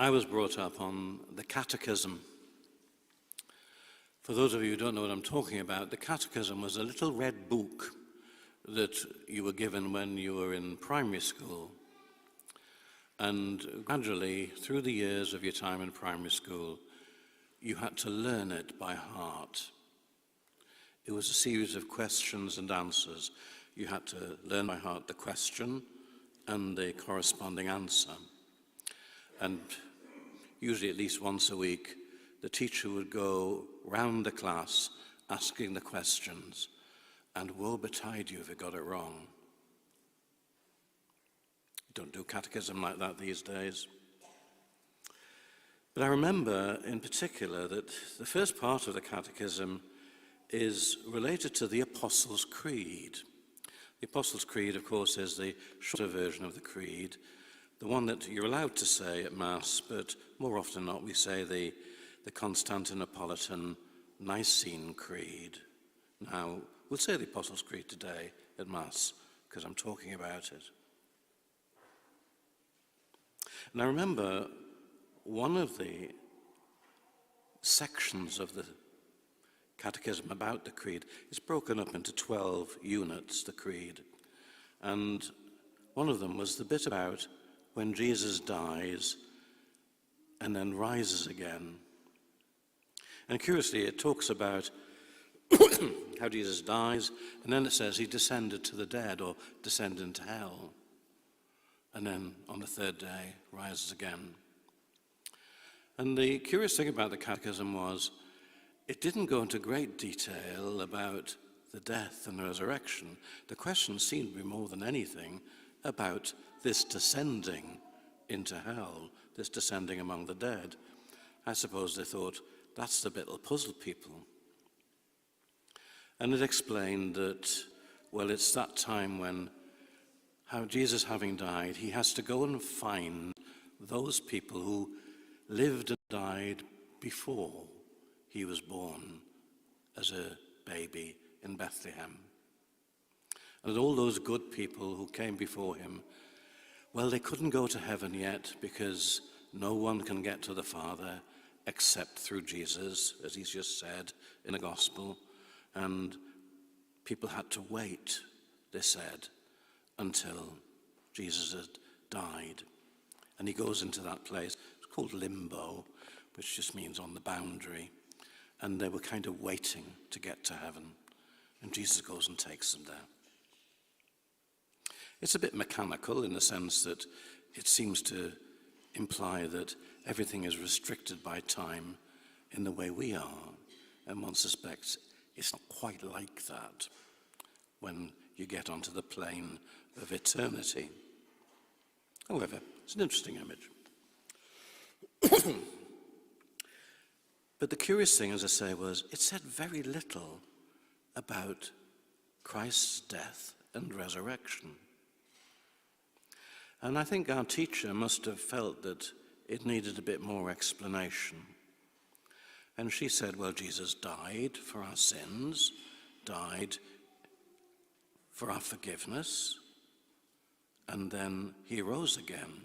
I was brought up on the Catechism. For those of you who don't know what I'm talking about, the Catechism was a little red book that you were given when you were in primary school. And gradually, through the years of your time in primary school, you had to learn it by heart. It was a series of questions and answers. You had to learn by heart the question and the corresponding answer. And usually at least once a week, the teacher would go round the class asking the questions, and woe betide you if you got it wrong. You don't do catechism like that these days. But I remember in particular that the first part of the catechism is related to the Apostles' Creed. The Apostles' Creed, of course, is the shorter version of the Creed, the one that you're allowed to say at Mass, but more often than not we say the Constantinopolitan Nicene Creed. Now, we'll say the Apostles' Creed today at Mass because I'm talking about it. And I remember one of the sections of the Catechism about the Creed is broken up into 12 units, the Creed. And one of them was the bit about when Jesus dies and then rises again. And curiously, it talks about how Jesus dies, and then it says he descended to the dead or descended into hell. And then on the third day, rises again. And the curious thing about the Catechism was it didn't go into great detail about the death and the resurrection. The question seemed to be more than anything about this descending into hell, this descending among the dead. I suppose they thought, that's the bit that'll puzzle people. And it explained that, well, it's that time when, how Jesus having died, he has to go and find those people who lived and died before he was born as a baby in Bethlehem. And all those good people who came before him, well, they couldn't go to heaven yet because no one can get to the Father except through Jesus, as he's just said in the Gospel. And people had to wait, they said, until Jesus had died. And he goes into that place, it's called limbo, which just means on the boundary. And they were kind of waiting to get to heaven. And Jesus goes and takes them there. It's a bit mechanical in the sense that it seems to imply that everything is restricted by time in the way we are. And one suspects it's not quite like that when you get onto the plane of eternity. However, it's an interesting image. But the curious thing, as I say, was it said very little about Christ's death and resurrection. And I think our teacher must have felt that it needed a bit more explanation. And she said, well, Jesus died for our sins, died for our forgiveness, and then he rose again.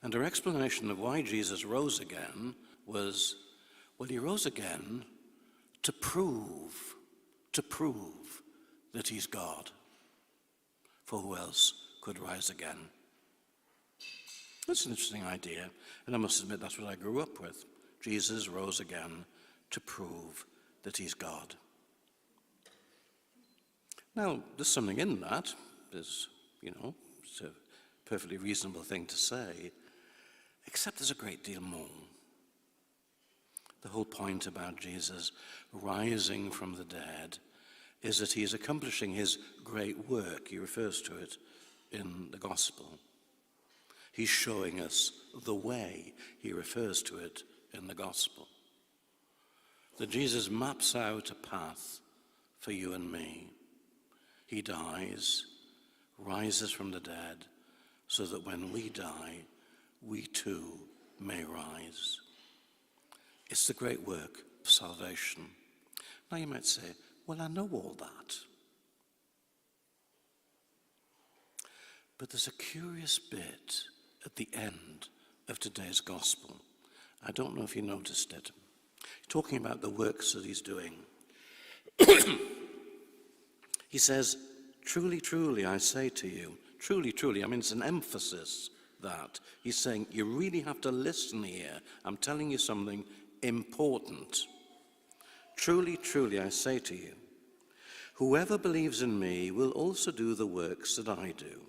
And her explanation of why Jesus rose again was, well, he rose again to prove that he's God. For who else could rise again? That's an interesting idea, and I must admit that's what I grew up with. Jesus rose again to prove that he's God. Now, there's something in that. There's, it's a perfectly reasonable thing to say, except there's a great deal more. The whole point about Jesus rising from the dead is that he is accomplishing his great work. He refers to it in the Gospel. He's showing us the way. He refers to it in the Gospel. That Jesus maps out a path for you and me. He dies, rises from the dead, so that when we die, we too may rise. It's the great work of salvation. Now you might say, well, I know all that. But there's a curious bit at the end of today's gospel. I don't know if you noticed it. Talking about the works that he's doing. He says, truly, truly, I say to you, truly, truly, I mean, it's an emphasis that. He's saying, you really have to listen here. I'm telling you something important. Truly, truly, I say to you, whoever believes in me will also do the works that I do.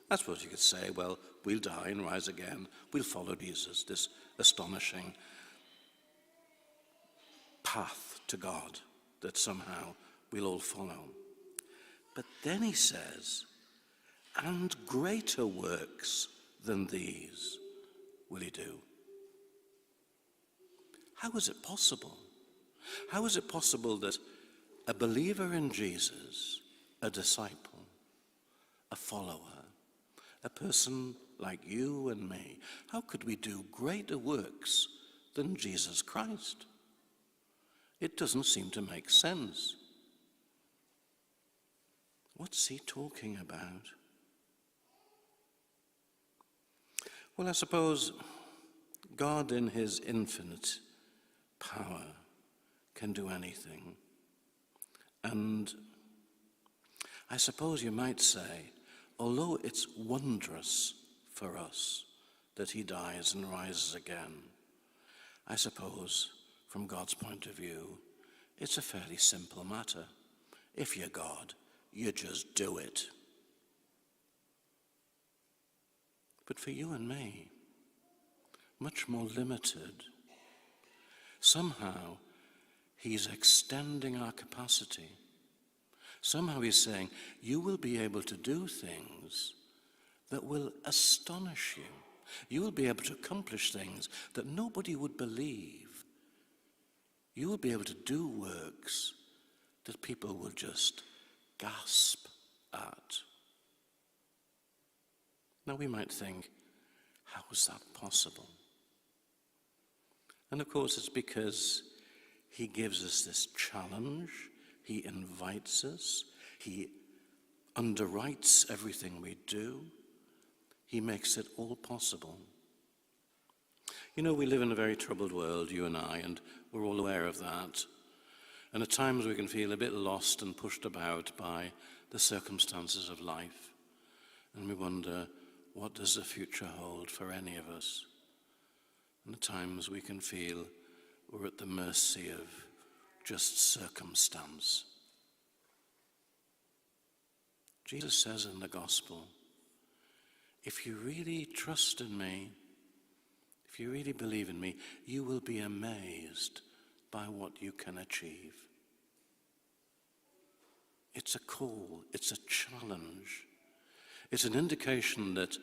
I suppose you could say, well, we'll die and rise again. We'll follow Jesus, this astonishing path to God that somehow we'll all follow. But then he says, and greater works than these will he do. How is it possible? How is it possible that a believer in Jesus, a disciple, a follower, a person like you and me, how could we do greater works than Jesus Christ? It doesn't seem to make sense. What's he talking about? Well, I suppose God in his infinite power can do anything. And I suppose you might say, although it's wondrous for us that he dies and rises again, I suppose from God's point of view, it's a fairly simple matter. If you're God, you just do it. But for you and me, much more limited, somehow he's extending our capacity. Somehow he's saying, you will be able to do things that will astonish you. You will be able to accomplish things that nobody would believe. You will be able to do works that people will just gasp at. Now we might think, how is that possible? And of course it's because he gives us this challenge, he invites us, he underwrites everything we do, he makes it all possible. You know, we live in a very troubled world, you and I, and we're all aware of that. And at times we can feel a bit lost and pushed about by the circumstances of life. And we wonder, what does the future hold for any of us? And at times we can feel we're at the mercy of just circumstance. Jesus says in the gospel, if you really trust in me, if you really believe in me, you will be amazed by what you can achieve. It's a call, it's a challenge. It's an indication that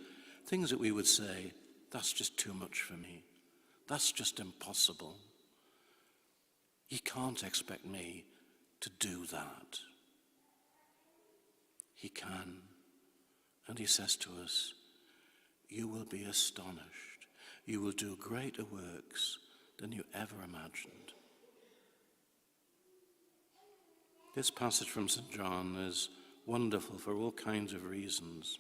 things that we would say, that's just too much for me. That's just impossible. You can't expect me to do that. He can. And he says to us, you will be astonished. You will do greater works than you ever imagined. This passage from St. John is wonderful for all kinds of reasons.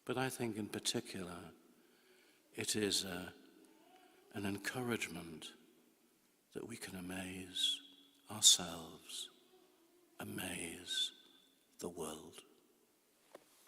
But I think in particular, it is an encouragement that we can amaze ourselves, amaze the world.